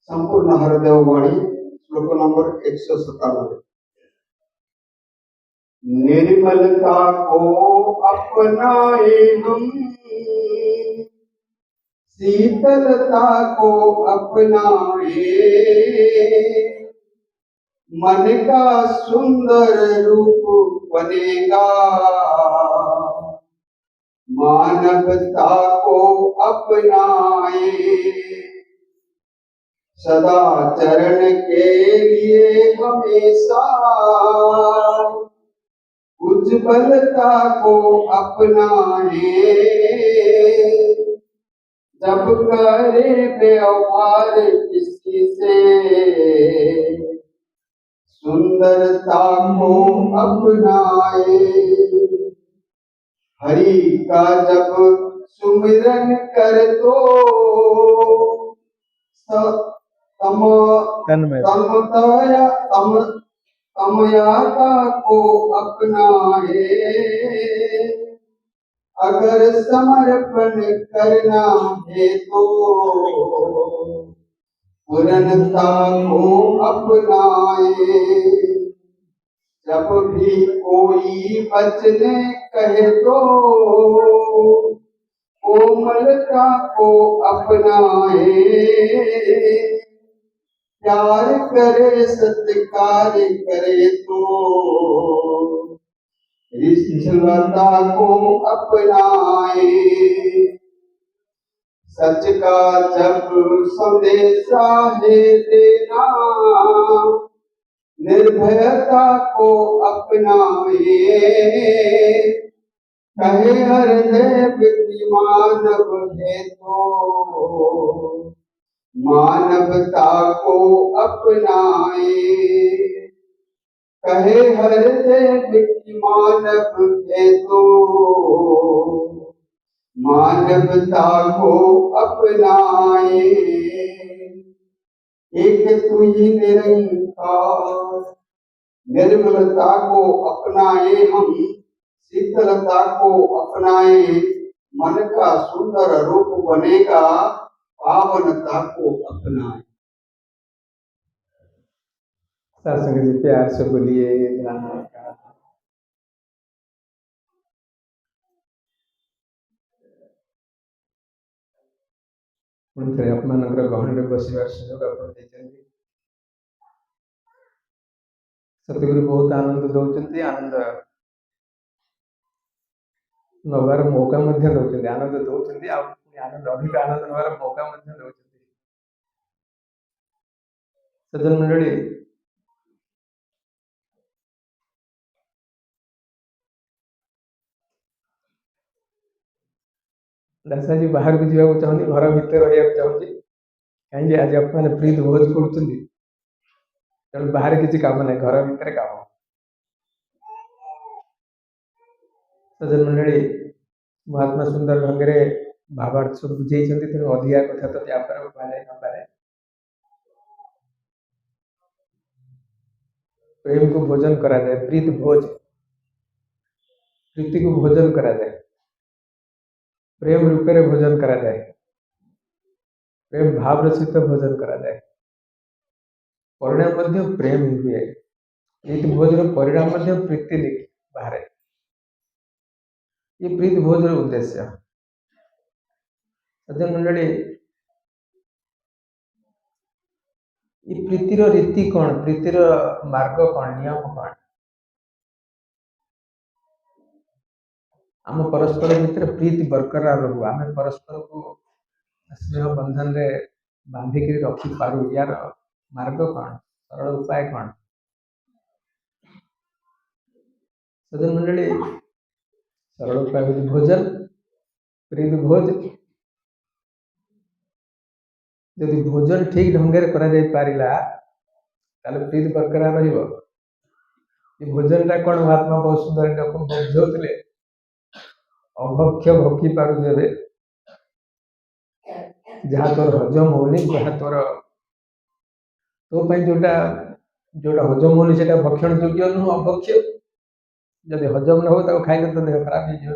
संपूर्ण हरदेव वाणी श्लोक नंबर 197। निर्मलता को अपनाए हम, शीतलता को अपनाए, मन का सुंदर रूप बनेगा। मानवता को अपनाए, सदा चरण के लिए हमेशा उज्ज्वलता को अपनाए। जब करे व्यवहार किसी से, सुंदरता को अपनाए। हरि का जब सुमिरन कर तो तमयाता को अपनाए। अगर समर्पण करना है तो पूर्णता को अपनाए। जब भी कोई वचने कहे तो कोमलता को अपनाए। प्यार करे सत्कार करे तो रिश्वता को अपनाए। सच का जब संदेशा है देना, निर्भयता को अपनाए। कहे हृदय व्यक्ति मानव है तो मानवता को अपनाए। कहे हृदय व्यक्ति मानव है तो मानवता को अपनाए। एक तू ही निरंकार, निर्मलता को अपनाए हम, शीतलता को अपनाए, मन का सुंदर रूप बनेगा। पावनता को अपनाए। सत्संग जी प्यार से बोलिए। पुणी आपମାନଙ୍କର ଗହଣରେ ବସିବାର ସୁଯୋଗ ଆପଣ ଦେଇଛନ୍ତି। ସତଗୁରୁ ବହୁତ ଆନନ୍ଦ ଦଉଛନ୍ତି, ଆନନ୍ଦ ନବାର ମୌକା ମଧ୍ୟ ଦଉଛନ୍ତି। ଆନନ୍ଦ ଦଉଛନ୍ତି ଆଉ ଆନନ୍ଦ ଅଧିକ ଆନନ୍ଦ ନବାର ମୌକା ମଧ୍ୟ ଦଉଛନ୍ତି। ସଜ୍ଜନ ମଣ୍ଡଳୀ, ଦାସାଜୀ ବାହାରକୁ ଯିବାକୁ ଚାହୁଁଛି, ଘର ଭିତରେ ରହିବାକୁ ଚାହୁଁଛି। କାହିଁକି ଆଜି ଆପଣମାନେ ପ୍ରୀତି ଭୋଜ କରୁଛନ୍ତି, ତେଣୁ ବାହାରେ କିଛି କାମ ନାହିଁ, ଘର ଭିତରେ କାମ। ସଜ୍ଜନ ମଣ୍ଡଳୀ, ମହାତ୍ମା ସୁନ୍ଦର ଢଙ୍ଗରେ ଭାବାର୍ଥ ସବୁ ବୁଝେଇଛନ୍ତି, ତେଣୁ ଅଧିକା କଥା ତ ବ୍ୟାପାର କୁହାଯାଇ ନପାରେ। प्रेम को भोजन करा जाए, प्रीत भोज, प्रीति को भोजन करा जाए, प्रेम रूपे भोजन करा जाए, प्रेम भाव सहित भोजन करा जाए। परिणाम मध्य प्रेम ही हुए। प्रीत भोजन परिणाम मध्य प्रीति बाहर। ये प्रीत भोजन उद्देश्य। सज्जन मंडली, ये प्रीतिर रीति कौन, प्रीतिर मार्ग कौन, नियम कौन? आम परस्पर भितर प्रीति बरकरार रहू, आम परस्पर को स्नेह बंधन रे बांधिक रखी पारू। यार मार्ग कौन, सरल उपाय कौन? सज्जन मंडली, सरल उपाय हूँ भोजन, प्रीत भोज। यदि भोजन ठीक ढंग से करा जाई पारिला ताले प्रीति बरकरार रहिबो। ये भोजन टा कौन महात्मा बहुत सुंदर बुझौले, अभक्ष्य भक्षी पारू जेबे जहाँ तोर हजम होनी, जहाँ तोर तो जोटा जोटा हजम होनी से भक्षण योग्य नुह, अभक्ष्य। जब हजम न हो तो खाइले तो देह खराब हो।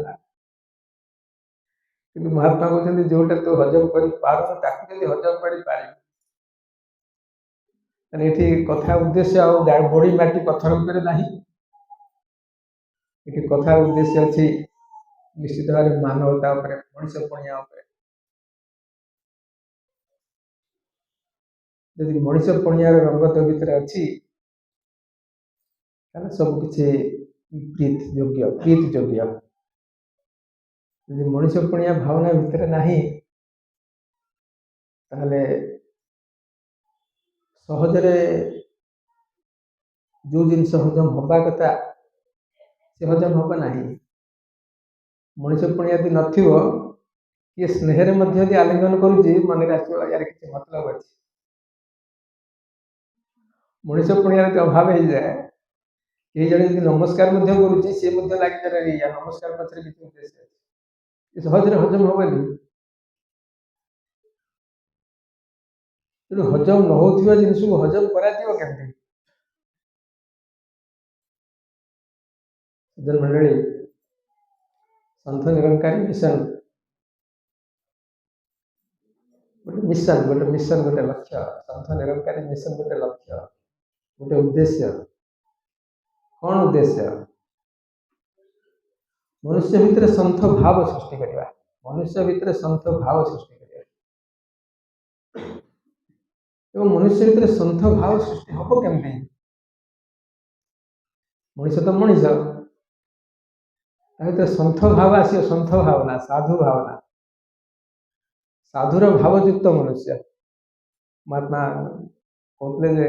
କିନ୍ତୁ ମହାତ୍ମା କହୁଛନ୍ତି ଯୋଉଟା ତୁ ହଜମ କରିପାରୁନୁ ତାକୁ ଯଦି ହଜମ କରିପାରିବୁ, ତାହେଲେ ଏଠି କଥା ଉଦ୍ଦେଶ୍ୟ ଆଉ ଗୋଡ଼ି ମାଟି ପଥର ଉପରେ ନାହିଁ। ଏଠି କଥା ଉଦ୍ଦେଶ୍ୟ ଅଛି ନିଶ୍ଚିତ ଭାବରେ ମାନବତା ଉପରେ, ମଣିଷ ପଣିଆ ଉପରେ। ଯଦି ମଣିଷ ପଣିଆର ରଙ୍ଗ ତୋ ଭିତରେ ଅଛି ତାହେଲେ ସବୁ କିଛି ପ୍ରୀତି ଯୋଗ୍ୟ। ଯଦି ମଣିଷ ପଣିଆ ଭାବନା ଭିତରେ ନାହିଁ ତାହେଲେ ସହଜରେ ଯୋଉ ଜିନିଷ ହଜମ ହବା କଥା ସେ ହଜମ ହବ ନାହିଁ। ମଣିଷ ପଣିଆ ଯଦି ନଥିବ, କିଏ ସ୍ନେହରେ ମଧ୍ୟ ଯଦି ଆଲିଙ୍ଗନ କରୁଛି ମନରେ ଆସିବ ୟାର କିଛି ମତଲବ ଅଛି। ମଣିଷ ପଣିଆର ଯଦି ଅଭାବ ହେଇଯାଏ, କେହି ଜଣେ ଯଦି ନମସ୍କାର ମଧ୍ୟ କରୁଛି ସିଏ ମଧ୍ୟ ଲାଗିପାରେ ନମସ୍କାର ପଛରେ କିଛି ଉଦ୍ଦେଶ୍ୟ ଅଛି, ସହଜରେ ହଜମ ହବନି। ତେଣୁ ହଜମ ନ ହଉଥିବା ଜିନିଷକୁ ହଜମ କରାଯିବ କେମିତି? ମଣ୍ଡଳୀ, ସନ୍ଥ ନିରଙ୍କାରୀ ମିଶନ ଗୋଟେ ଲକ୍ଷ୍ୟ। ସନ୍ଥ ନିରଙ୍କାରୀ ମିଶନ ଗୋଟେ ଲକ୍ଷ୍ୟ, ଗୋଟେ ଉଦ୍ଦେଶ୍ୟ। କଣ ଉଦ୍ଦେଶ୍ୟ? ମନୁଷ୍ୟ ଭିତରେ ସନ୍ଥ ଭାବ ସୃଷ୍ଟି କରିବା। ଏବଂ ମନୁଷ୍ୟ ଭିତରେ ସନ୍ଥ ଭାବ ସୃଷ୍ଟି ହବ କେମିତି? ମଣିଷ ତ ମଣିଷ, ତା ଭିତରେ ସନ୍ଥ ଭାବ ଆସିବ। ସନ୍ଥ ଭାବନା, ସାଧୁ ଭାବନା, ସାଧୁର ଭାବଯୁକ୍ତ ମନୁଷ୍ୟ। ମହାତ୍ମା କହୁଥିଲେ ଯେ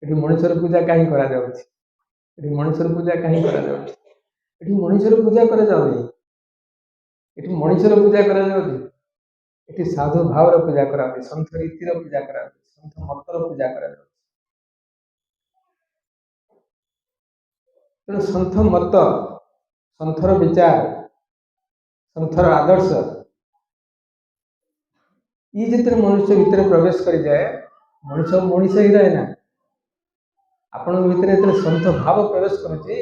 ଏଠି ମଣିଷର ପୂଜା କାହିଁ କରାଯାଉଛି? ଏଠି ମଣିଷର ପୂଜା କରାଯାଉନି। ଏଠି ମଣିଷର ପୂଜା କରାଯାଉଛି। ଏଠି ସାଧୁ ଭାବର ପୂଜା କରାଯାଉଛି, ସନ୍ଥ ରୀତିର ପୂଜା କରାଯାଉଛି, ସନ୍ଥ ମତର ପୂଜା କରାଯାଉଛି। ତେଣୁ ସନ୍ଥ ମତ, ସନ୍ଥର ବିଚାର, ସନ୍ଥର ଆଦର୍ଶ ଇଏ ଯେତେବେଳେ ମନୁଷ୍ୟ ଭିତରେ ପ୍ରବେଶ କରିଯାଏ, ମଣିଷ ହିଁ ରହେ ନା। ଆପଣଙ୍କ ଭିତରେ ଯେତେବେଳେ ସନ୍ଥ ଭାବ ପ୍ରବେଶ କରୁଛି,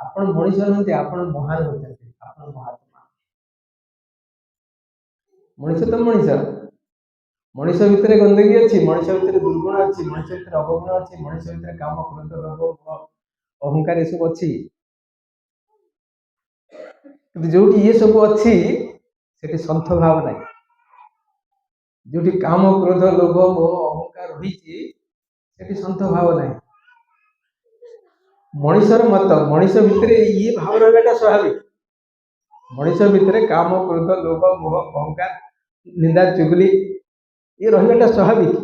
ଆପଣ ମଣିଷ ନୁହନ୍ତି, ଆପଣ ମହାନ ହେଉଛନ୍ତି, ଆପଣ ମହାତ୍ମା। ମଣିଷ ତ ମଣିଷ ଭିତରେ ଗନ୍ଦଗୀ ଅଛି, ମଣିଷ ଭିତରେ ଦୁର୍ଗୁଣ ଅଛି, ମଣିଷ ଭିତରେ ଅବଗୁଣ ଅଛି, ମଣିଷ ଭିତରେ କାମ, କ୍ରୋଧ, ଲୋଭ, ଅହଙ୍କାର ଏସବୁ ଅଛି। କିନ୍ତୁ ଯୋଉଠି ଇଏ ସବୁ ଅଛି ସେଠି ସନ୍ଥ ଭାବ ନାହିଁ। ଯୋଉଠି କାମ, କ୍ରୋଧ, ଲୋଭ, ମୋହ, ଅହଙ୍କାର ରହିଛି ସେଠି ସନ୍ଥ ଭାବ ନାହିଁ। ମଣିଷର ମତ, ମଣିଷ ଭିତରେ ଇଏ ଭାବ ରହିବାଟା ସ୍ୱାଭାବିକ। ମଣିଷ ଭିତରେ କାମ, କ୍ରୋଧ, ଲୋଭ, ମୋହ, ଅହଙ୍କାର, ନିନ୍ଦା, ଚୁଗଲି ଇଏ ରହିବାଟା ସ୍ୱାଭାବିକ।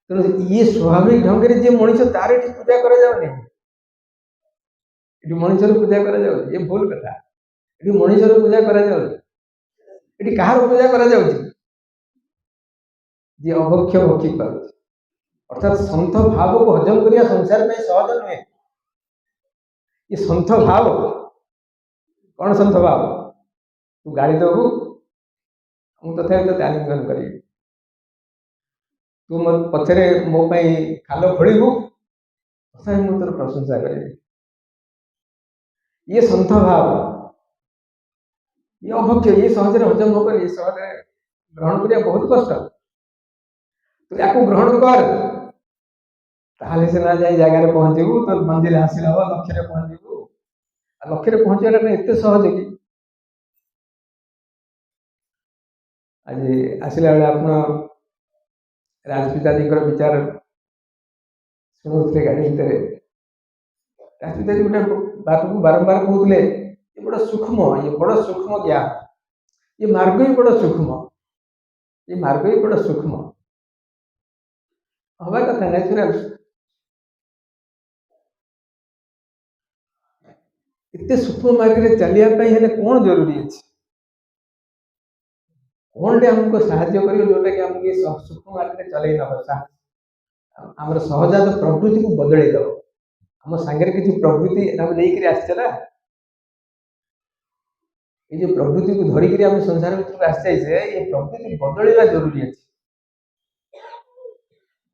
ତେଣୁ ଇଏ ସ୍ୱାଭାବିକ ଢଙ୍ଗରେ ଯିଏ ମଣିଷ, ତାର ଏଠି ପୂଜା କରାଯାଉନି। ଏଠି ମଣିଷର ପୂଜା କରାଯାଉଛି, ଏ ଭୁଲ କଥା। ଏଠି ମଣିଷର ପୂଜା କରାଯାଉଛି। ଏଠି କାହାର ପୂଜା କରାଯାଉଛି? ଯିଏ ଅଭକ୍ଷ ଭକ୍ଷି ପାରୁଛି। ଅର୍ଥାତ୍ ସନ୍ଥ ଭାବକୁ ହଜମ କରିବା ସଂସାର ପାଇଁ ସହଜ ନୁହେଁ। ଏ ସନ୍ଥ ଭାବ କଣ? ସନ୍ଥ ଭାବ ତୁ ଗାଳି ଦବୁ, ମୁଁ ତଥାପି ତୋତେ ଆଲିଙ୍ଗନ କରିବି। ତୁ ମୋ ପଛରେ ମୋ ପାଇଁ ଖାଲ ଖୋଳିବୁ, ତଥାପି ମୁଁ ତୋର ପ୍ରଶଂସା କରିବି। ଇଏ ସନ୍ଥ ଭାବ। ଇଏ ଅଭକ୍ଷ, ଇଏ ସହଜରେ ହଜମ ହବନି, ଇଏ ସହଜରେ ଗ୍ରହଣ କରିବା ବହୁତ କଷ୍ଟ। ତୁ ୟାକୁ ଗ୍ରହଣ କର, ତାହେଲେ ସିନା ଯାଇ ଜାଗାରେ ପହଞ୍ଚିବୁ, ତୋ ମଞ୍ଜିରେ ହାସିଲ ହବ, ଲକ୍ଷ୍ୟରେ ପହଞ୍ଚିବୁ। ଆଉ ଲକ୍ଷ୍ୟରେ ପହଞ୍ଚିବାଟା ଏତେ ସହଜ କି? ଆଜି ଆସିଲା ବେଳେ ଆପଣ ରାଜପିତାଜୀଙ୍କର ବିଚାର ଶୁଣୁଥିଲେ ଗାଡ଼ି ଭିତରେ। ରାଜପିତାଜୀ ଗୋଟେ ବାତକୁ ବାରମ୍ବାର କହୁଥିଲେ, ଏ ବଡ଼ ସୂକ୍ଷ୍ମ ଜ୍ଞାନ, ଏ ମାର୍ଗ ବି ବଡ଼ ସୂକ୍ଷ୍ମ, ହବା କଥା ନ୍ୟାଚୁରାଲ। ଏତେ ସୂକ୍ଷ୍ମ ମାର୍ଗରେ ଚାଲିବା ପାଇଁ ହେଲେ କଣ ଜରୁରୀ ଅଛି? କଣଟେ ଆମକୁ ସାହାଯ୍ୟ କରିବ ଯୋଉଟାକି ଆମକୁ ଏ ସୂକ୍ଷ୍ମ ମାର୍ଗରେ ଚଲେଇ ନବ? ଆମର ସହଜାତ ପ୍ରକୃତିକୁ ବଦଳେଇ ଦବ। ଆମ ସାଙ୍ଗରେ କିଛି ପ୍ରକୃତି ଆମେ ନେଇକରି ଆସିଛେ ନା। এই যে প্রকৃতিକୁ ଧରିକିରି ଆମେ ସଂସାର ଭିତରକୁ ଆସିଯାଇଛେ, ଏ ପ୍ରକୃତି ବଦଳିବା ଜରୁରୀ ଅଛି।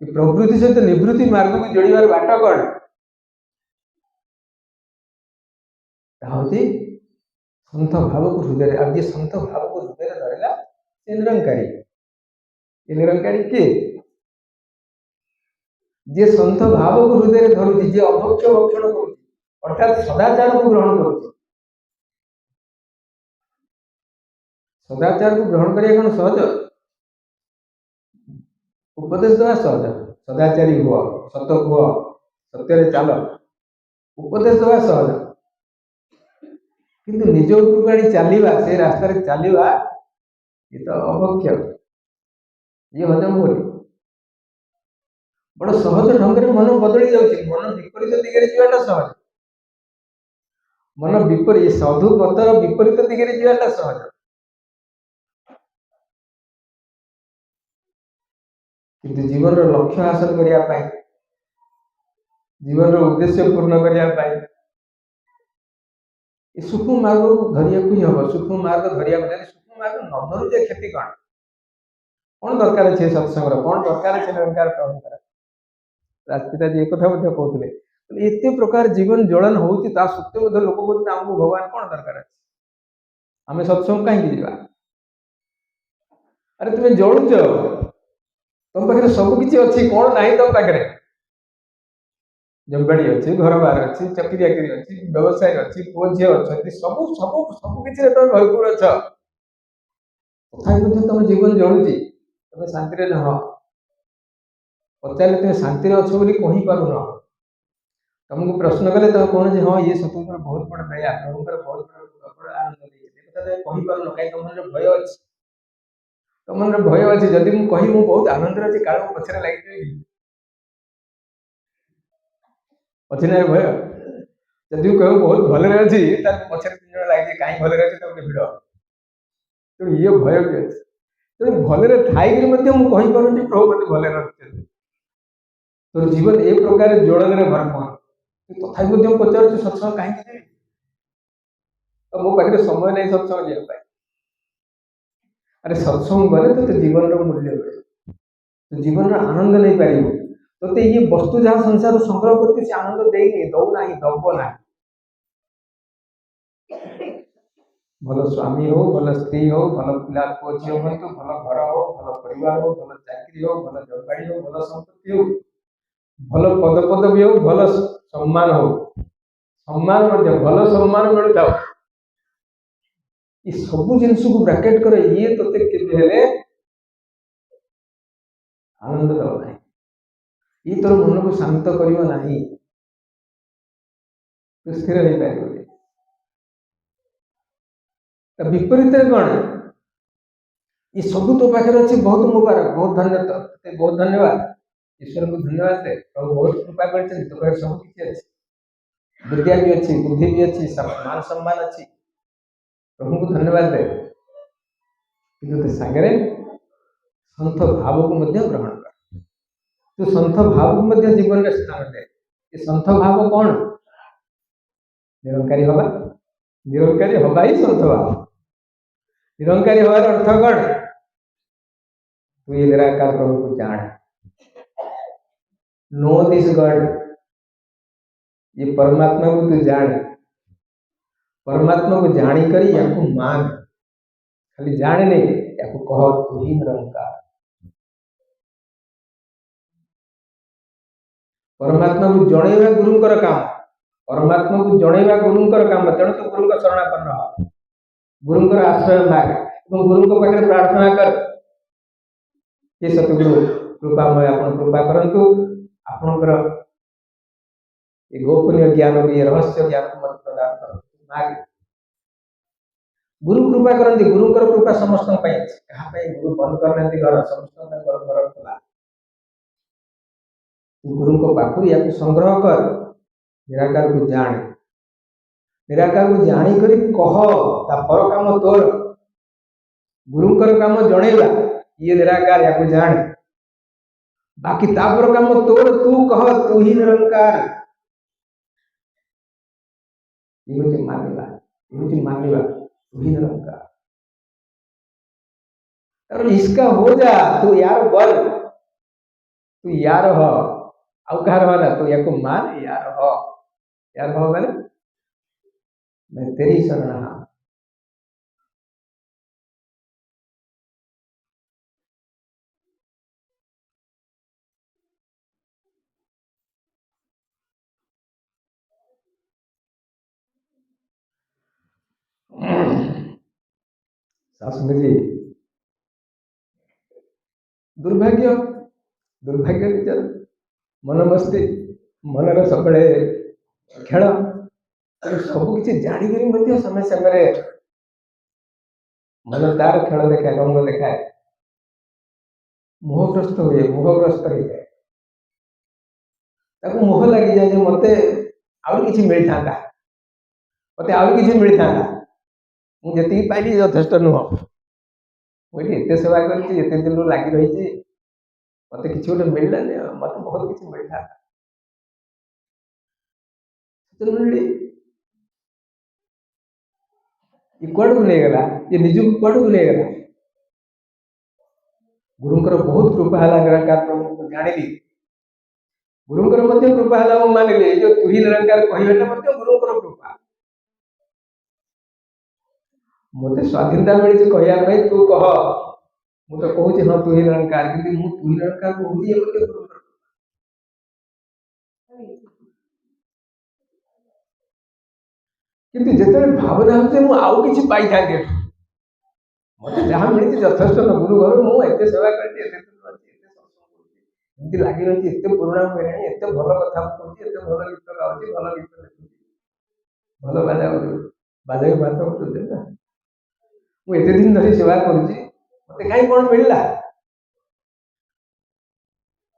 ଏ ପ୍ରକୃତି ସହିତ ନିବୃତ୍ତି ମାର୍ଗକୁ ଯୋଡ଼ିବାର ବାଟ କଣ? ତାହା ହେଉଛି सन्थ भाव को हृदय अब ये सन्थ भाव को हृदय धरला से निरंकारी ये निरंकारी किए जे सन्थ भाव को हृदय धरुची जे अभक्ष भक्षण करुची अर्थात सदाचार को ग्रहण करुची सदाचार को ग्रहण करिया कौन सहज उपदेश देवा सहज सदाचारी हुआ सत हुआ सत्य चल उपदेश देवा सहज किंतु निज उपकारी चलवा से रास्ता चलवा ये तो अभक्ष ये हजम हो बड़ सहज ढंग से मन बदली जाऊँ मन विपरीत दिगरे जावाटा सहज मन विपरीत साधु पथर विपरीत दिगरे जावाटा सहज किंतु जीवन लक्ष्य हासिल करने जीवन उद्देश्य पूर्ण करने सूक्ष्म मार्ग धरिया ही हम सूक्ष्म मार्ग धरिया सूक्ष्म मार्ग न धरुचे क्षति कौन दरकार है सत्संग कौन दरकार है निरंकार प्रभु राजपिता जी एक कहते एत प्रकार जीवन जलन होती लोक बोलते आमको भगवान कौन दरकार है आम सत्संग कहीं जा अरे तुम्हें जलुच तुम पाखे सबकि अच्छी कौन ना तुम पाखे जमबाड़ी अच्छी घर बार अच्छी चाकरी बाकरी अच्छी व्यवसाय अच्छी पुओ झी अच्छा सब सब सबकि तुम भरपूर अच तथा तुम जीवन जलुची तुम शांति रह पचारे तुम शांति अच्छ बोली कही पारुन तुमको प्रश्न कले तुम कौन हाँ ये स्वतंत्र बहुत बड़ा दया प्रभुकर बहुत बड़ा आनंद कही पारुन कहीं तुम मन भय अच्छी तुम मन भय अच्छी जदि मुझे कही मुझे बहुत आनंद अच्छी काल पचर लगे अच्छी ना भय जदि कह बहुत भले अच्छी पचर 3 जन लगे कहीं भले अच्छी तो भिड़ तेणु ये भय भी अच्छे तेणु भले थी मुझे पारे प्रभु मत भले रखते तोर जीवन ए प्रकार जलन में भरपूर तथा पचार सत्संग कहीं तो मो पाखे समय नहीं सत्संग जावाई अरे सत्संग गले तो जीवन मूल्य मिले तो जीवन आनंद नहीं पार तो ये वस्तु जहाँ संसार संग्रह करते से आनंद देनी दौना दब ना भल स्वामी हो भल स्त्री हो भल पिला पुओ झील हूँ भल घर हो भल परिवार हो भल चाकरी हो भल जलवायु हो भल संपत्ति हो भल पद पदवी हो भल सम्मान हो सम्मान भल सम्मान मिलता ये सब जिनस को ब्राकेट कर ये तोते केबे आनंद दब ना ये तोर मन को शांत करियो नाही तो स्थिर नहीं पार विपरीत कौन ये सब तो पाखे अच्छे बहुत मुबारक बहुत धन्यवाद बहुत धन्यवाद ईश्वर को धन्यवाद दे प्रभु बहुत कृपा करते तो पाखे सब किसी अच्छी विद्या भी अच्छी बुद्धि भी अच्छी मान सम्मान अच्छी प्रभु को धन्यवाद दे कि सागरे सन्थ भाव को ग्रहण कर तो सन्थ भाव को जीवन में स्थान दे ये सन्थ भाव कौन निरंकारी हवा ही सन्थ भाव निरंकारी हवार अर्थ कौन तू ये निराकार प्रभु को जान नो दिस गॉड ये परमात्मा को तू जान परमात्मा को जानी करी या मान खाली जाने नहीं या कह तू ही निरंकार परमात्मा को जणेवा गुरुंकर काम परमात्मा को जणेवा गुरुंकर काम तेणु तो गुरु शरणापन्न गुरुंकर आश्रय माग और गुरु को पाखे प्रार्थना कर ये सतगुरु कृपामय आपण कृपा करंतु आपणकर ये गोपनीय ज्ञान ये रहस्य ज्ञान को मत प्रदान कर माग गुरु कृपा करंती गुरुंकर कृपा समस्त पाई कहा पाई गुरु बंद करने घर समस्त घर खुला गुरु को पाखु या संग्रह कर निराकार को जान निराकार को जानी करी कह ता पर काम तोर गुरुंकर काम जणेला ये निराकार या जान बाकी ता पर काम तोर तू कह तू ही निरंकार ये मानिबा तू ही निरंकार और इसका हो जा तू यार बल तू यार हो आउ कहार वाला तो या मान यार हो मैंने मैं तेरी शरण हाँ शासंग जी दुर्भाग्य दुर्भाग्य निजर मन मस्ती मनर सब खेल सब किसी जाणी समय समय मन तार खेल देखाए रंग देखाए मोहग्रस्त हुए मोहग्रस्त हो जाए मोह लगी जाए मत आउरी किसी मिल था मत आउरी किसी मिल था मुझे पाइली यथेष्ट नुह मुझे एत सेवा कर दिन लगी रही मत कि गोटे मिललानी मत बहुत किसी मिल था ये कौड़ को नहीं गला ये निजु कौड़ को नहीं गला गुरुंकर बहुत कृपा है निरंकार जानी गुरुंकर कृपा है मानिली जो तु ही निरंकार कहटा गुरुंकर कृपा मत स्वाधीनता मिली कहया तू कह मु तो कहूँ हाँ तु ही निरंकार कि तु ही निरंकार कहूँ किंतु जिते भावना हो आउ कि पाई था मत जहाँ मिली यथेष्ट न गुरु घर मुझे सेवा कर लगी रही एत पुराणा मिले एत भल कथा कहूँ एत भल गीत गाँव भल गीत लिखुची भल बाजा बाजा बात बजाते ना मुझे दिन धरी सेवा करुँच मत कहीं कौन मिलला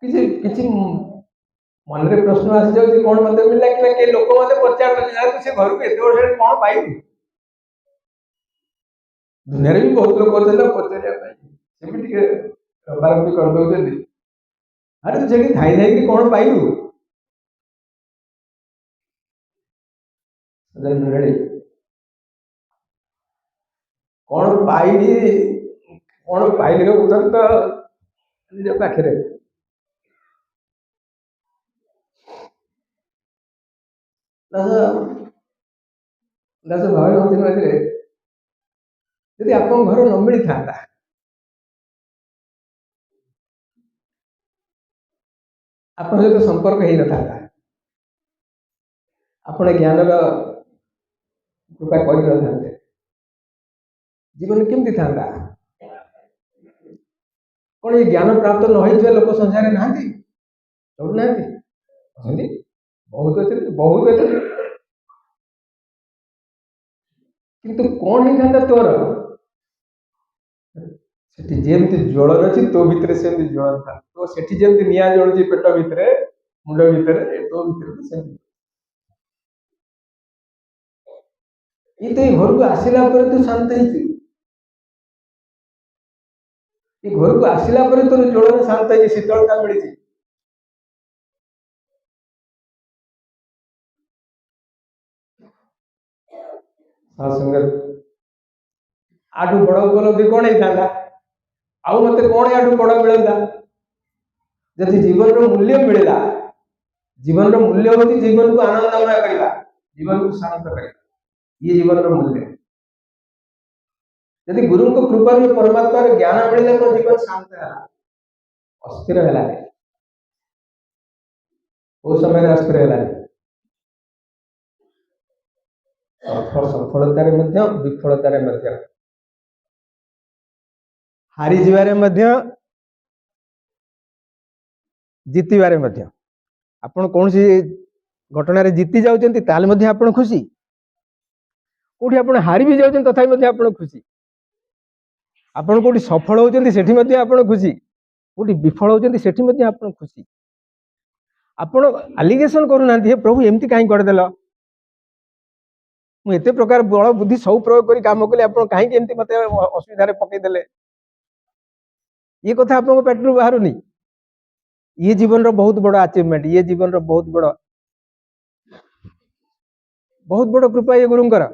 किसी मन में प्रश्न आसी जाए कौन मत मिलला कि लोक मत पचार से घर को एत वर्ष कौन पाइबू दुनिया भी बहुत लोग अच्छे पचारे रबारंबी करदे अरे तू से थाई थाई कौन पाइबू कौन पाइली कौन पाइली उत्तर तो निज पाखे भाव मझे यदि आप घर न मिली था आप सहित संपर्क हो न था आप ज्ञान कृपा कर जीवन केमती था कौन ये ज्ञान प्राप्त न हो लोक संसार ना ना बहुत अच्छे बहुत अच्छे किंतु कौन ही था तोर सेठी जेमती ज्वलन अच्छी तो भितर से ज्वलन था तो सेठी जेमती निया जलुची पेट भितर मुंड भितर तो भितर से ये तो घर को आसला तू शांत ये घर को आसला तोर ज्वलन शांत है शीतलता मिली आठू बड़ उपलब्धि कौन होता आउ मत कौन आठू बड़ मिलता जदि जीवन मूल्य मिलला जीवन मूल्य हूँ जीवन को आनंदमय करवा जीवन को शांत करवा ये जीवन मूल्य यदि गुरु को कृपा परमात्मा ज्ञान मिलला तो जीवन शांत है अस्थिर है वो समय अस्थिर है सफलतार विफलतार हारी जीवारे जीतबारे आपण कौन सी घटना जीति जाऊँच आप खुशी कौटी आप हारी भी जाऊँ तथा आप खुशी आपड़ कौटी सफल होती आप खुशी कौटी विफल होती आप खुशी आपण आलिगेसन करूना प्रभु एमती कहीं करदेल मुझे प्रकार बल बुद्धि सब प्रयोग कर काम कली आप कहीं मत असुविधा पकईदे ये कथा आप पेटर बाहर नहीं ये जीवन रो बहुत बड़ा अचीवमेंट ये जीवन रो बहुत बड़ कृपा ये गुरुंकर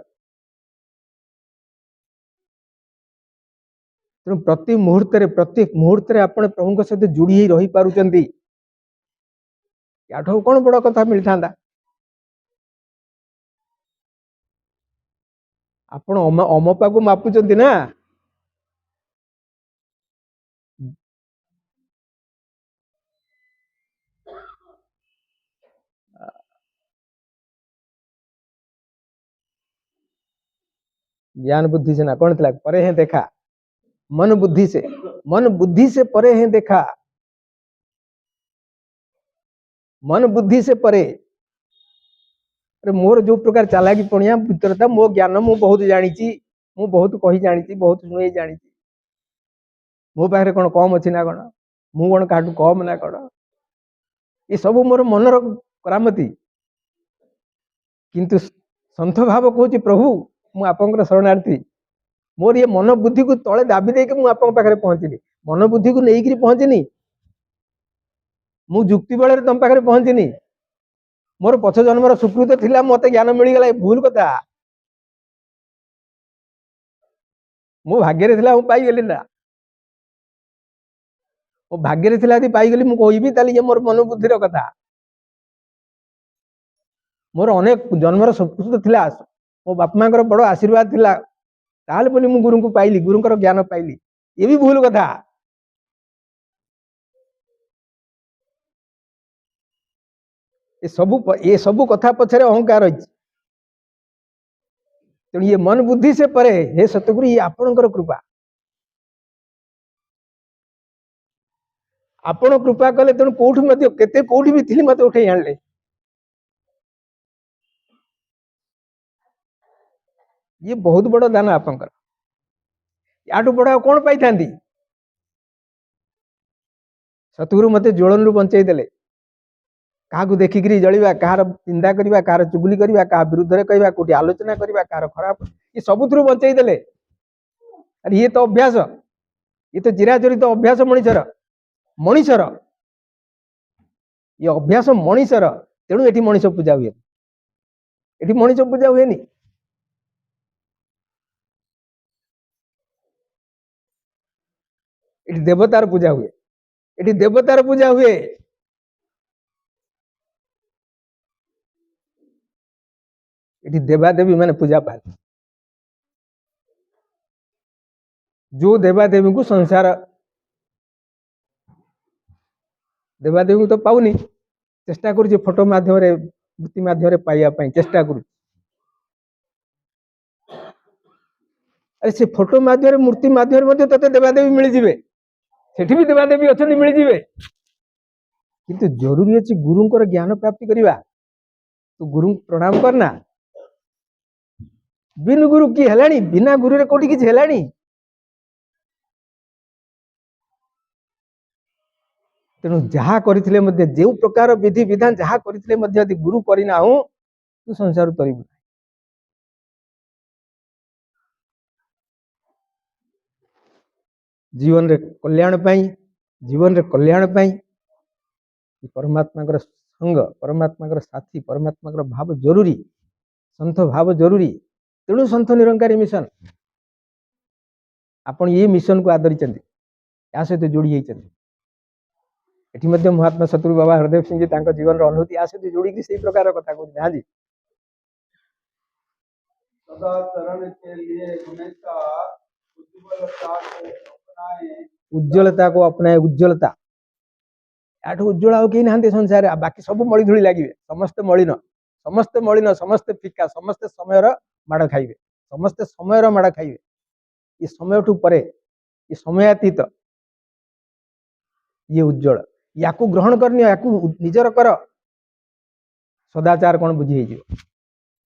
तेणु प्रत्येक मुहूर्त आप प्रभु सहित जोड़ी रही पार्टी या कौन बड़ कथा मिलता आपण अमपा को मापुचंती ना ज्ञान बुद्धि से ना कौन थी पर देखा मन बुद्धि से परे है देखा, मन बुद्धि से परे। अरे मोर जो प्रकार चालाकी पणिया भीतर था मो ज्ञान मु बहुत जानी, मु बहुत कही जानी, बहुत शुणी जानी, मो पाखे कौन कम अच्छी ना कौन, मु कौन काटू कम ना कौन, ये सब मोर मनर करामती। किंतु सन्थ भाव कहूँ प्रभु मु आपंकर शरणार्थी, मोर ये मन बुद्धि को तले दाबी देके मु आपन पाखे पहुंचली, मन बुद्धि को लेकिन पहुंचनी, मु जुक्ति बल तुम पाखे पहुंचनी, मोर पछ जन्मर सुकृत थिला मत ज्ञान मिलगला, भूल कथा, मो भाग्य थिला मु पाईगली ना, मो भाग्य थिला पाईगली मु कहबी ताली ये मोर मन बुद्धिर कथा। मोर अनेक जन्मर सुकृत थिला, मो बाप मां बड़ आशीर्वाद थिला, ताल बोली मु गुरु को पाइली, गुरुंकर ज्ञान पाइली, ये भी भूल कथा। ये सब कथा पछरे अहंकार अछि। तेणु ये मन बुद्धि से परे हे सतगुरु, ये आपणकर कृपा, आपण कृपा कले, तेणु कोठी मध्य केते कोठी भी थिली मते उठे आनले। ये बहुत बड़ दान आपंकर, याटू बड़ा कौन पाई थांदी। सतगुरु मते ज्वलन रु बंचई देले, काहाकू देखिकरी जलिबा, कहार निंदा करिबा, कहार चुगली करिबा, कहा विरुद्ध रे कहिबा, कोठी आलोचना करिबा, कहार खराब, ये सबुथरु बंचई देले। अरे ये तो अभ्यास, ये तो चिराचरित अभ्यास मनीषर, मनीषर ये अभ्यास मनीषर। तेणु एठी मनीष पूजा हुए, एठी मनीष पूजा हुएनी, एठी देवतार पूजा हुए, एठी देवतार पूजा हुए। एठी देवादेवी मैंने पूजा पाते, जो देवादेवी को संसार देवादेवी को तो पाऊनी, चेष्टा करूँ फोटो माध्यम मूर्ति माध्यम पाइबा चेष्टा करूँ। अरे से फोटो माध्यम मूर्ति माध्यम ते देवादेवी मिल जिवे, सेठी भी देवादेवी अच्छा मिल जिवे, किंतु जरूरी अच्छी गुरुंकर ज्ञान प्राप्ति करवा, तो गुरु प्रणाम करना। बिन गुरु की हेलानी, बिना गुरु रे कोठी किछ हेलानी। तेणु जहाँ करथिले मध्य जो प्रकार विधि विधान जहाँ करथिले मध्य यदि गुरु करिना हो तू संसार तरिबु। जीवन रे कल्याण पाई, जीवन रे कल्याण पाई परमात्मा संग, परमात्मा साथी, परमात्मा भाव जरूरी, संत भाव जरूरी। तेणु संत निरंकारी मिशन, आपण ये मिशन को आदरी चंदी, या सहित जोड़ी होइचंदी। एठी मध्य महात्मा सतगुरु बाबा हरदेव सिंह जी तांको जीवन रो अनुभूति आ सहित जोड़ी कि सेही प्रकार कथा कहू। हां जी, सदा चरण के लिए हमेशा उज्ज्वलता को अपनाए, उज्ज्वलता को अपनाए, उज्ज्वलता याठू उज्ज्वल आ कहीं ना संसार, बाकी सब मड़ी धूली लगे, समस्त मलिन, समस्त मलिन, समस्त फिका, समस्त समय माड़ खाइबे, समस्त समय माड़ खाइबे। ये समय परे, ये समयातीत, ये उज्ज्वल, या ग्रहण करनी, या निजर कर। सदाचार कौन बुझी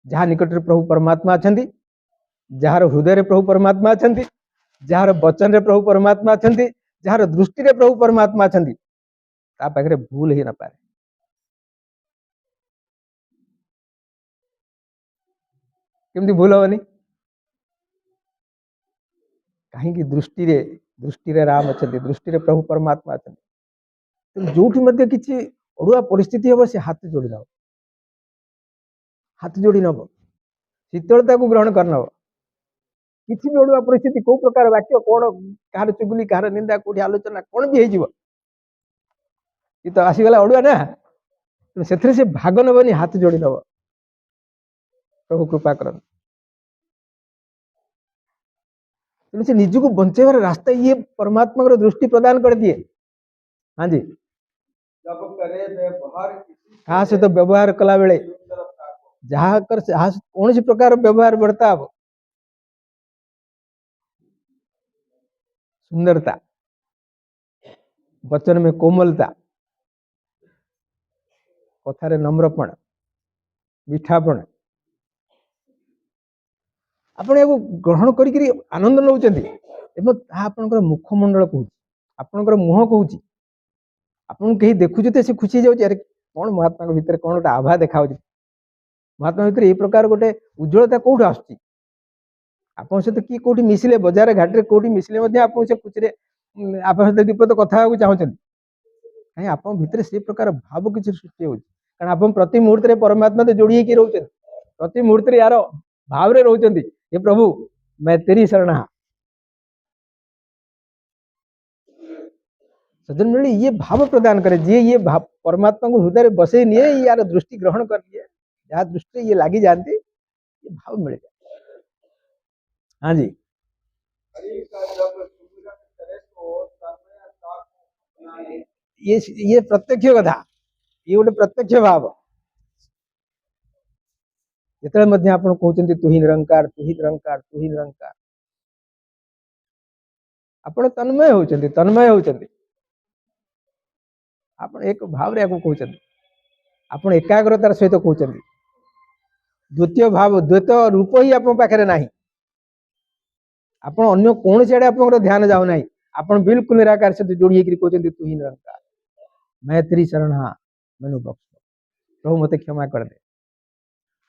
जहाँ निकट प्रभु परमात्मा अच्छा, जार हृदय प्रभु परमात्मा अच्छा, जार वचन रे प्रभु परमात्मा अच्छा, जार दृष्टि रे प्रभु परमात्मा अच्छा, ता पाखे भूल ही न पाए। केमती भूल हेनी, कहीं दृष्टि रे राम अच्छा, दृष्टि रे प्रभु परमात्मा अच्छा। जो किसी अड़ुआ परिस्थिति हम से हाथ जोड़ी नब, हाथ जोड़ी नब, शीतलता को ग्रहण कर नब। किसी भी अड़ुआ परिस्थिति को प्रकार वाक्य कौन, कहार चुगली, कहार निंदा, कोठी आलोचना कौन भी हो, ये तो आसीगला अड़ुआ ना, से भाग नबनी, हाथ जोड़ी नब, प्रभु कृपा कर। से निजको बंचेबार रास्ता ये परमात्मा दृष्टि प्रदान कर दिए। हाँ जी, जब करे व्यवहार कहा से तो व्यवहार कला बेले जहाँ कर कौन सी प्रकार व्यवहार बर्ताव सुंदरता, वचन में कोमलता, कथार नम्रपण, मीठापण, आपण ग्रहण करी आनंद नौकर मुखमंडल कहूँ, आपणकर मुह कहूँ, आपन कहीं देखुचे से खुशी जाऊँ। अरे कौन महात्मा भितर कौन गोटे आभा देखा, महात्मा भितर ये प्रकार गोटे उज्ज्वलता कौट आस सहित किए कौटी मिसिले बजार घाटे कौटी मिसिले आप खुशी आप सहित विपद कथा चाहते कहीं आप भितर से प्रकार भाव किसी सृष्टि हो, कारण आप प्रति मुहूर्त में परमात्मा तो जोड़ी होकर रोचे, प्रति मुहूर्त यार भाव रे रोचंती, हे प्रभु मैं तेरी शरण हाँ। सज्जन मंडली ये भाव प्रदान करे, जी ये भाव परमात्मा को हृदय बसे निए, यार दृष्टि ग्रहण कर लिए, जहाँ दृष्टि ये लगी जाती ये भाव मिल जाए। हाँ जी, ये प्रत्यक्ष कथा, ये गोटे प्रत्यक्ष भाव। जिते आप कहते तु ही निरंकार, तु ही निरंकार, तु ही निरंकार, आप तन्मय होचंती, तन्मय होचंती, आप एक भाव रे कहते, आप एकाग्रतार सहित कहते, द्वितीय भाव द्वैत रूप ही आप पाखे ना, आप अन्य कौन सियाड़े आप ध्यान जाऊ ना, आप बिल्कुल निराकार सहित जोड़ी होकर कहते तु ही निरंकार, मैं तेरी शरण हाँ, मैनू बख्श, प्रभु मते क्षमा कर दे,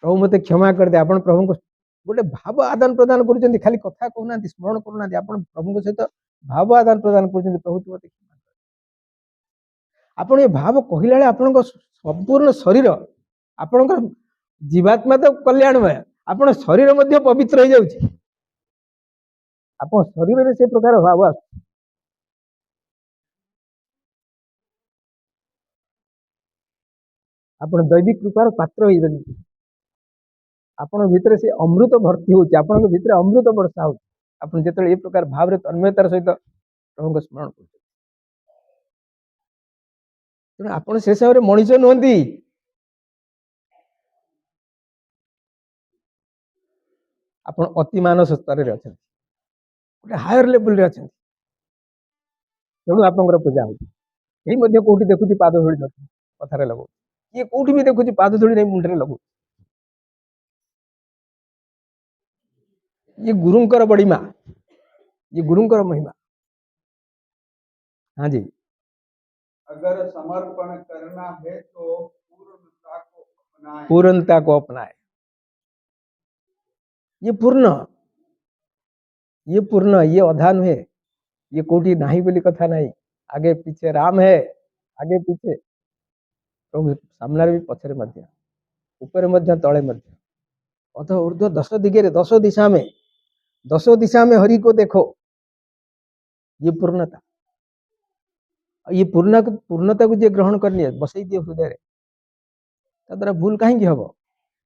प्रभु मते क्षमा कर दे। आप प्रभु को गोटे भाव आदान प्रदान कर, खाली कथा कहना स्मरण करना, आप प्रभु सहित भाव आदान प्रदान कर, प्रभु तू मते क्षमा कर। आप ये भाव कहला आप संपूर्ण शरीर, आपण जीवात्मा तो कल्याणमय, आप शरीर मध्य पवित्र हो जाउछि, आप शरीर में से प्रकार भाव आस, आप दैविक कृपार पात्र हो, आपण भितर से अमृत भर्ती होची, आपण भितर अमृत वर्षा हो, आप जिते ये प्रकार भाव रे तन्मयतार सहित प्रभु को स्मरण कर, आप से समय मनीष नुहति, आप अति मानस स्तर में अच्छा, गोटे हायर लेवल रे अच्छा, तेणु आप पूजा हो कौटी देखुची पाद धूली कथार लगो, ये कौटी भी देखुची पाद धूली नहीं मुंडे लगो, ये गुरुंकर बड़ीमा, ये गुरुंकर महिमा। हाँ जी, अगर समर्पण करना है तो पूर्णता को अपनाए, पूर्णता को अपनाए, ये पूर्ण, ये पूर्ण, ये अधा नुहे, ये कोटी नहीं बोली कथा नहीं, आगे पीछे राम है, आगे पीछे प्रभु सामने भी पछरे मध्य, ऊपर मध्य तले मध्य, अथ ऊर्ध्व 10 दिगे 10 दिशा में हरि को देखो, ये पूर्णता। ये पूर्णता को जे ग्रहण करनी है बसई दिए हृदय रे, द्वारा भूल कहीं हम,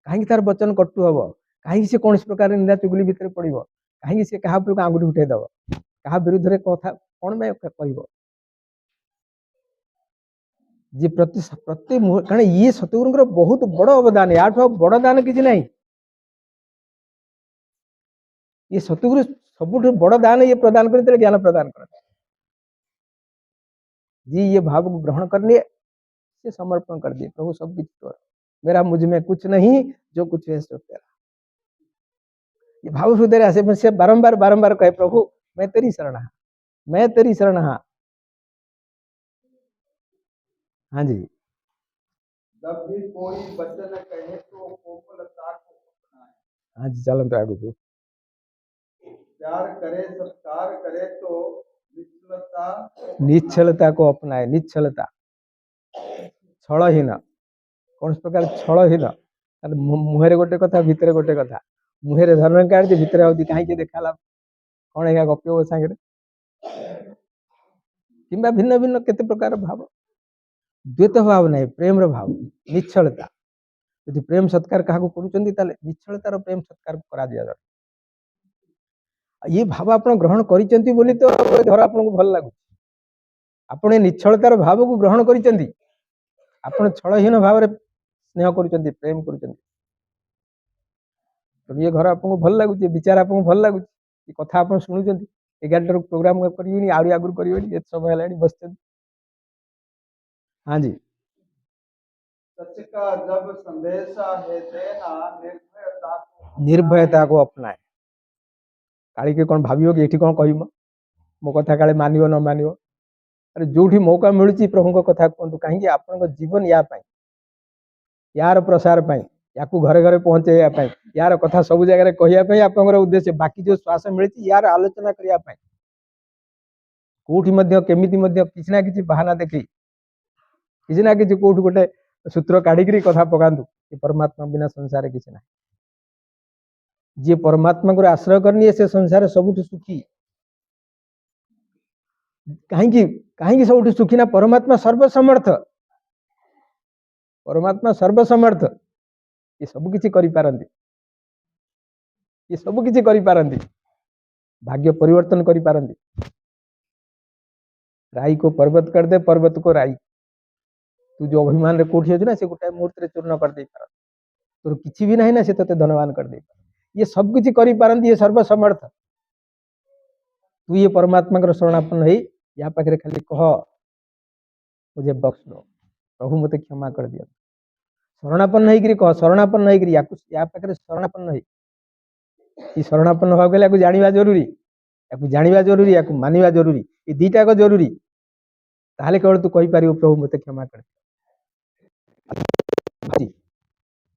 कहीं तार वचन कटु हम, कहीं से कौन प्रकार निंदा चुगली भितर पड़ो, कहीं से क्या आंगुठी उठेदब, क्या विरुद्ध में कथा कौन कह, जी प्रति प्रति कारण ये सतगुरु बहुत बड़ अवदान, या बड़ दान किसी ना, ये सतगुरु सब बड़ दान ये प्रदान करते ज्ञान प्रदान कर, जी ये भाव को ग्रहण कर लिए, से समर्पण कर दिए, प्रभु सब कुछ तो मेरा मुझ में कुछ नहीं, जो कुछ है सो तेरा। ये भाव हृदय आसे से बारंबार बारंबार कहे, प्रभु मैं तेरी शरण हाँ, मैं तेरी शरण हाँ। हाँ जी, जब भी कोई वचन कहे तो कोमलता को अपनाए, हाँ जी, चलन तो आगू प्यार करे सत्कार करे तो निश्चलता को अपनाए, निश्चलता, छलहीन, कौन प्रकार छलहीन, मुहरे गोटे कथा भितर गोटे कथा, मुहरे धर्म काढ़ भितर आदि कहीं देखा कौन है गप्य सांगे कि भिन्न भिन्न केते प्रकार भाव, द्वैत भाव नहीं, प्रेम भाव, निश्चलता, यदि प्रेम सत्कार क्या करुँच निश्चलतार प्रेम सत्कार करा दिया, ये भाव आप ग्रहण करिसेंती बोली तो घर आपको भल लगुच, आप निश्चलतार भाव को ग्रहण करिसेंती, आप छलहीन भाव में स्नेह करुसेंती, प्रेम करुसेंती, तो ये घर आपको भल लगुच, विचार आपको भल लगुच, कथा आप शुणुचंती, 11 प्रोग्राम करिए आउरी आगुरी करिए ये समय हेलानी बसते। हाँ जी सच का जब संदेशा है देना निर्भयता को अपनाए काली के कौन भावियो कि एठी कौन कहब मो कथा काले मानियो न मानियो अरे जोठी मौका मिलुची प्रभु कथा कहतु कहीं आपण जीवन या यार प्रसार याकू घरे घरे पहुंचे यार कथा सब जगह कहवाई आप उद्देश्य बाकी जो श्वास मिली यार आलोचना करने कौटी किसी ना कि बहाना देखी किसी ना कि कौट गोटे सूत्र काढ़ी कथा पकातु कि परमात्मा बिना संसार किसी ना जी परमात्मा को आश्रय करनी से संसार सबुठ सुखी कहीं कहीं सब सुखी ना परमात्मा सर्वसमर्थ परमात्मा सर्वसमर्थ ये सब किसी करि पारंती ये सब किसी करि पारंती भाग्य परिवर्तन करि पारंती राई को पर्वत कर दे पर्वत को राई तू जो अभिमान रे कोठी अछि ना से गोटे मुहूर्त रे चूर्ण कर दे पार तोर किछि भी नहीं ना से तते धनवान कर दे ये सब किछि करि पारंती ये सर्वसमर्थ तू ये परमात्मा कर शरणापन्न है या पाखरे खाली कह मुझे बख्श दो प्रभु मते क्षमा कर दिया शरणापन्न है कह शरणापन्न है या पाखरे शरणापन्न है ये शरणापन्न होगा गले याकू जानिबा जरूरी याकू जानिबा जरूरी याकू मानिबा जरूरी ये दीटा को जरूरी ताले केवल तू कहि पारिबो प्रभु मते क्षमा कर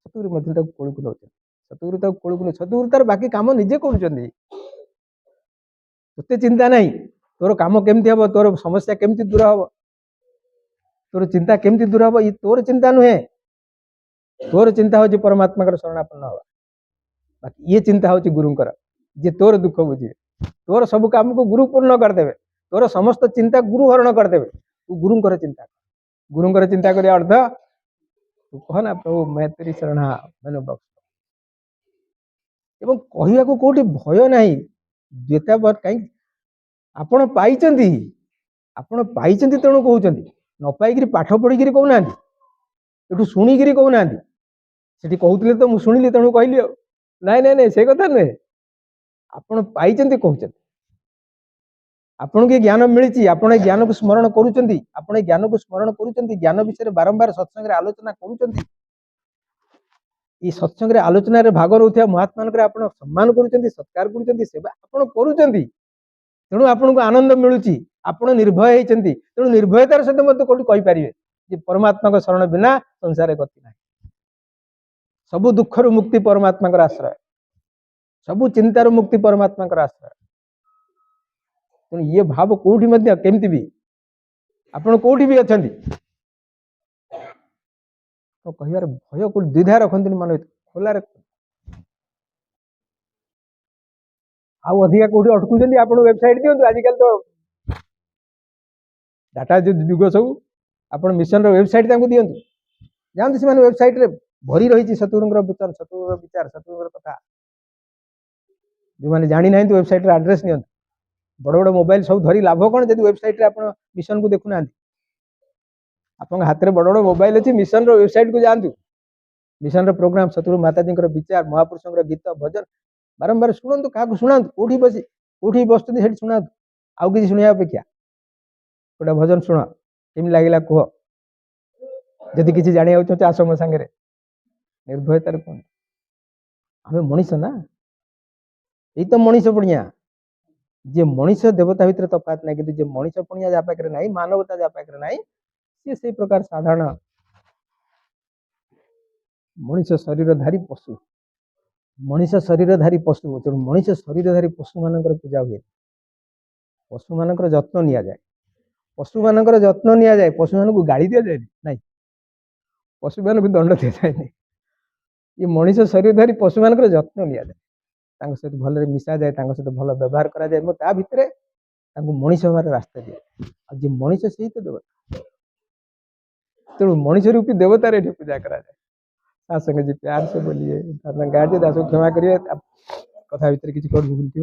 सतुगुरु मते तक कोळकु नउछ सतुगुरु तक कोळकु न सतुगुरु तार बाकी काम निजे करूचंदी तते चिंता नहीं तोर काम केमती हबो तोर समस्या केमती दूर हबो तोर चिंता केमती दूर हबो ये तोर चिंता नुहे तोर चिंता होची परमात्मा कर शरणापन्न हबा बाकी ये चिंता होची गुरुंकर जे तोर दुख बुझे तोर सब काम को गुरु पूर्ण कर देबे तोर समस्त चिंता गुरु हरण कर देबे तू गुरुंकर चिंता करे अर्थ तू कह ना प्रभु मैं तेरी शरणा मैंने बख्श एवं कहया को कोठी भय नाही जेता बार कहीं आपण पाइचंती तेणु कहउचंती न पाइकरी पाठ पढ़िकरी कहू नांती एठू सुनिकरी कहू नांती सेठी कहउतले तो मु सुनिली तेणु कहली नहीं नहीं नहीं से कथा नुहे आपण पाइचंती कहउचंती आपण के ज्ञान मिली आपण ज्ञान को स्मरण करूचंती आपण ज्ञान को स्मरण करूचंती ज्ञान विषय बारंबार सत्संग रे आलोचना करूचंती ये सत्संग रे आलोचना रे भाग रहउथिया महात्मा रे आपण सम्मान करूचंती सत्कार करूचंती सेवा आपण करूचंती तेणु आपण को आनंद मिलुची आपण निर्भय होइचंती तेणु निर्भयतार सहित मते कोठी कहि परिबे जे परमात्मा को शरण बिना संसार गति नाही सबु दुख रु मुक्ति परमात्मा का आश्रय सबु चिंतार मुक्ति परमात्मा का आश्रय तेणु ये भाव कोठी मध्य केमती भी आपण कोठी भी अछंती तो कहियार भय को द्विधा रखंतनी मन खोला रे आउ अधिका कोठी अटकुचंती आपण वेबसाइट दियंतु आजिकल तो डाटा जो जुग सब आपण मिशन रो वेबसाइट तांको दियंतु जानते से वेबसाइट रे भरी रही सतुगुरुंकर विचार सतुगुरुंकर कथा जो मैंने जानी ना वेबसाइट रे एड्रेस नियंतु बड़ बड़ मोबाइल सब धरी लाभ कौन जब वेबसाइट रे आपण मिशन को देखु ना आपन हाथ में बड़ बड़ मोबाइल अच्छी मिशन रो वेबसाइट को जानतु मिशन रो प्रोग्राम सतुगुरु माताजी विचार महापुरुषों गीत भजन बारंबार शुणु क्या शुणु कौटी बसते शुणु आउ कि शुणा अपेक्षा गोटे भजन शुण केमी लगे कह जदि किसी जाना चाहते आस मो सांगे निर्भयतार कौन आम मनीष ना यही तो मनीष पड़िया जे मनीष देवता भितर तफात ना कि मनीष पड़िया जहाँ पाखे ना मानवता जहाँ पाखे ना सी से प्रकार साधारण मनीष शरीरधारी पशु मनीष शरीरधारी पशु तेणु मनीष शरीरधारी पशु मान पूजा हुए पशु मान जत्न नि जाए पशु मान जत्न नि जाए पशु मान को गाड़ी दि जाए ना पशु मान को दंड दि जाए ये मनीष शरीरधारी पशु मान जत्न नि जाए सहित भल मिसा जाए सहित भल व्यवहार करा जाए ता भितर मनीष हमार रास्ता दिए आज मनीष से ही तो देवता तेणु मनीष रूपी देवतार ये पूजा करा जाए सासंग जी प्यार से बोलिए गार्जियन दास क्षमा करिए कथा भितर किसी भूल थी